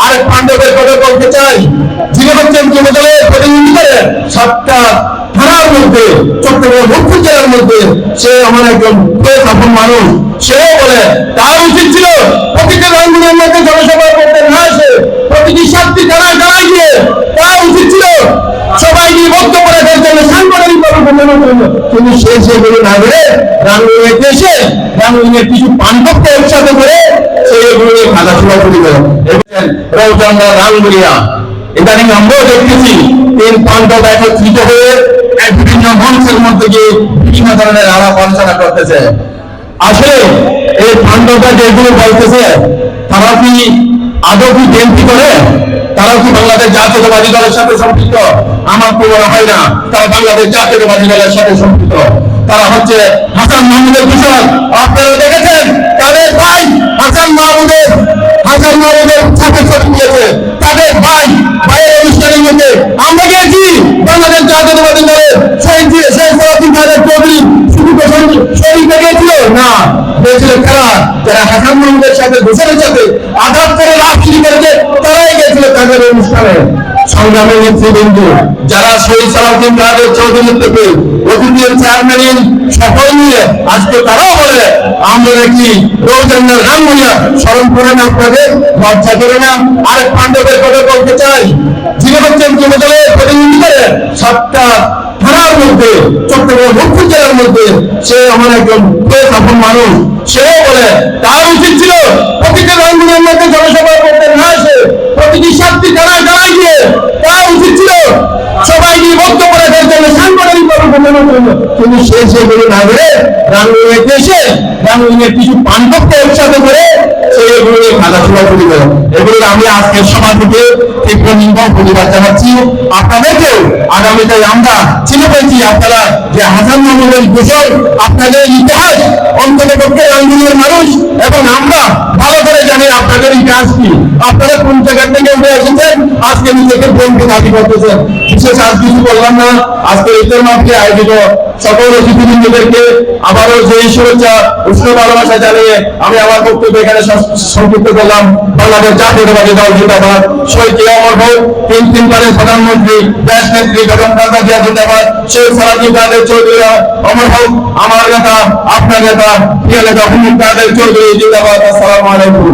আরেক পাণ্ডবের কথা বলতে চাই, যিনি হচ্ছেন যুবদলের প্রতিনিধি করে 7টা থানার মধ্যে, চট্টগ্রাম দক্ষিণ জেলার মধ্যে সে আমার একজন আপন মানুষ। সেও বলে তার উচিত ছিল প্রতিটি রঙ্গনের মধ্যে জনসভা করতে না এসে প্রতিটি 7টি থানায় জানাই দিয়ে তার উচিত ছিল সবাইকে বক্তব্য রাখার জন্য, সাংগঠনিক কিন্তু সে সেগুলো না করে রাঙ্গুনিয়াতে এসে রাঙ্গুনিয়ার কিছু পাণ্ডবকে একসাথে করে সে এগুলো নিয়ে খাতাশোনা শুরু করে। রৌচন্দ্র রাঙ্গুনিয়া ইদানিং আমরাও দেখতেছি 3 পাণ্ডব একত্রিত হয়ে বিভিন্ন মঞ্চের মধ্যে গিয়ে বিভিন্ন ধরনের আলাপ আলোচনা করতেছে। আসলে এই পাণ্ডবরা যেগুলো বলতেছে তারা কি আদৌ কি বিএনপি করে? তারা কি বাংলাদেশ জাতীয়তাবাদী দলের সাথে সম্পৃক্ত? আমার তো মনে হয় না তারা বাংলাদেশ জাতীয়তাবাদী দলের সাথে সম্পৃক্ত। তারা হচ্ছে হাসান মাহমুদের দূষণ। আপনারা দেখেছেন তাদের ভাই হাসান মাহমুদের সাথে ছবি দিয়েছে, তাদের ভাইয়ের অনুষ্ঠানের মধ্যে আমরা গিয়েছি বাংলাদেশ জাতীয়তাবাদী দলের চৌধুরী শুধু শরীফে গিয়েছিল না, হয়েছিল তারা যারা হাসান মাহমুদের সাথে দূষণের সাথে আঘাত করে রাজনীতি করেছে তারাই গিয়েছিল তাদের অনুষ্ঠানে। সংগ্রামের নেতৃবৃন্দ যারা শহীদ সালাউদ্দিন কাদের চৌধুরীর থেকে অতীতের চেয়ারম্যান সকল নিয়ে আজকে তারাও বলে আমরা নাকি রৌচন্দ্র রাঙ্গুনিয়া স্মরণ করে না, আপনাদের লজ্জা করে না? আরেক পাণ্ডবের কথা বলতে চাই, যিনি হচ্ছেন যুবদলের প্রতিনিধি করে 7টা থানার মধ্যে, চট্টগ্রাম দক্ষিণ জেলার মধ্যে সে আমার একজন আপন মানুষ। সেও বলে তার উচিত ছিল প্রতিটি রঙ্গনের মধ্যে জনসভা করতে না এসে প্রতিটি 7টি থানায় জানাই দিয়ে তার উচিত ছিল সবাইকে বক্তব্য রাখার জন্য, সাংগঠনিক কিন্তু সে সেগুলো না করে রাঙ্গুনিয়াতে এসে রাঙ্গুনিয়ার কিছু পাণ্ডবকে একসাথে করে সে এগুলো নিয়ে খাতাশোনা শুরু করে। এগুলো আমি আজকের সভা থেকে তীব্র নিন্দা প্রতিবাদ জানাচ্ছি। আপনাদেরকেও আগামীতে আমরা চিনে পেয়েছি আপনারা যে হাসান মাহমুদের দূষণ, আপনাদের ইতিহাস অন্ততপক্ষে রাঙ্গুনিয়ার মানুষ এবং আমরা ভালো করে জানি আপনাদের ইতিহাস কি, আপনারা কোন জায়গা থেকে উঠে এসেছেন, আজকে নিজেকে বন্ধু দাবি করতেছেন। বিশেষ আজ কিছু বললাম না, আজকে ঈদের মাঠে আয়োজিত সকল অতিথিবৃন্দদেরকে আবারও যে শুভেচ্ছা উষ্ণ ভালোবাসা জানিয়ে আমি আমার বক্তব্য এখানে সংক্ষিপ্ত করলাম। বাংলাদেশ জাতীয়তাবাদী দল জিন্দাবাদ, শহীদ অমর হোক, 3 প্রধানমন্ত্রী দেশ নেত্রী বেগম খালেদা জিয়া জিন্দাবাদ, শেখ সালাউদ্দিন কাদের চৌধুরী অমর হোক, আমার নেতা আপনার নেতা প্রিয় নেতা হুমায়ুন কাদের চৌধুরী জিন্দাবাদ। আসসালামু আলাইকুম।